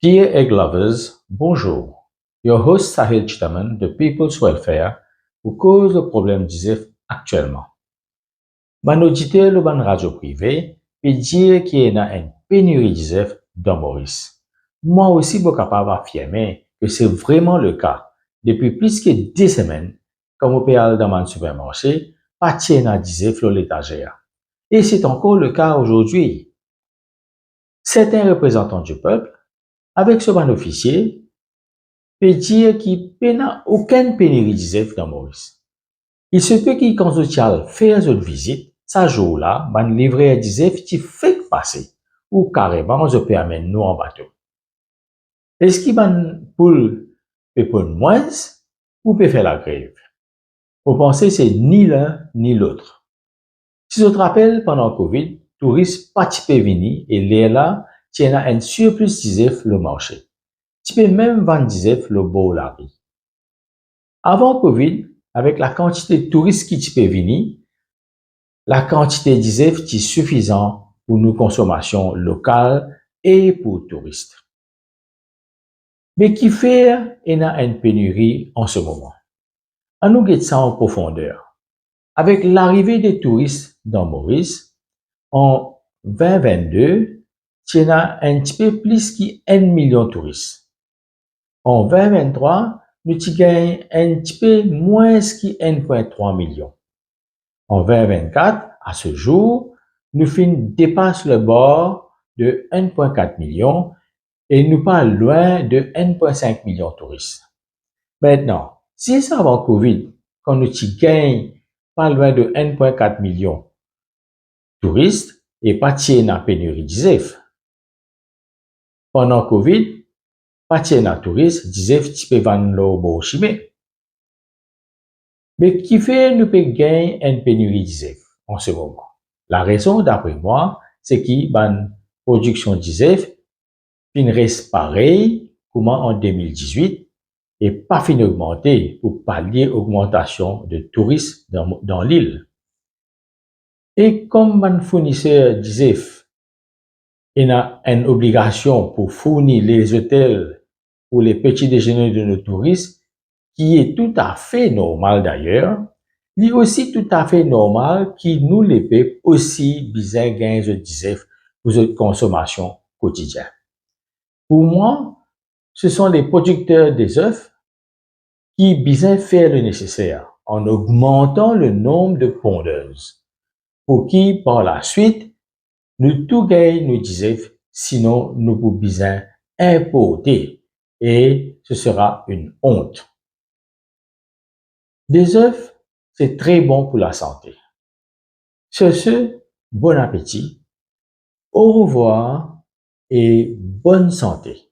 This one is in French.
Dear egg lovers, bonjour. Your host Sahil Chitaman de People's Welfare vous cause le problème d'ISEF actuellement. Mon auditeur le ban radio privé peut dire qu'il y a une pénurie d'ISEF dans Maurice. Moi aussi, je suis capable d'affirmer que c'est vraiment le cas. Depuis plus que 10 semaines, comme on peut aller dans mon supermarché, pas de d'ISEF dans l'étagère. Et c'est encore le cas aujourd'hui. Certains représentants du peuple, avec ce ban officier, peut dire qu'il n'y a aucune pénurie d'ISEF dans Maurice. Il se peut qu'il quand social faire une visite, ce jour-là, ban livrer d'ISEF qui fait passer, ou carrément je peux amener nous en bateau. Est-ce qu'il ban poule peut prendre moins, ou peut faire la grève? Vous pensez c'est ni l'un ni l'autre. Si je te rappelle, pendant le Covid, touristes pas typé vini et là, il y a un surplus d'ISEF le marché. Tu peux même vendre d'ISEF le beau la vie. Avant Covid, avec la quantité de touristes qui peut venir, la quantité d'ISEF est suffisante pour nos consommations locales et pour touristes. Mais qui fait il y a une pénurie en ce moment? On nous guette ça en profondeur. Avec l'arrivée des touristes dans Maurice, en 2022, il y a un petit peu plus qu'un million de touristes. En 2023, nous gagnons un petit peu moins que 1,3 million. En 2024, à ce jour, nous dépasse le bord de 1,4 million et nous pas loin de 1,5 million de touristes. Maintenant, si c'est avant Covid, quand nous gagnons pas loin de 1,4 million de touristes et pas dans la pénurie d'ISEF. Pendant Covid, pas dans la touristes, d'ISEF tu peux vendre le beau chimé. Mais qui fait nous peut gagner une pénurie d'ISEF en ce moment? La raison, d'après moi, c'est que la production d'ISEF reste pareil comme en 2018 et pas fin augmenter pour pallier l'augmentation de touristes dans l'île. Et comme un fournisseur d'ISEF, il a une obligation pour fournir les hôtels pour les petits déjeuners de nos touristes, qui est tout à fait normal d'ailleurs, il est aussi tout à fait normal qu'il nous les paie aussi besoin gain de d'ISEF pour notre consommation quotidienne. Pour moi, ce sont les producteurs des œufs qui besoin faire le nécessaire en augmentant le nombre de pondeuses pour qui, par la suite, nous tout gagnons nos d'ISEF, sinon nous pouvons besoin importer et ce sera une honte. Des œufs, c'est très bon pour la santé. Sur ce, bon appétit, au revoir et bonne santé.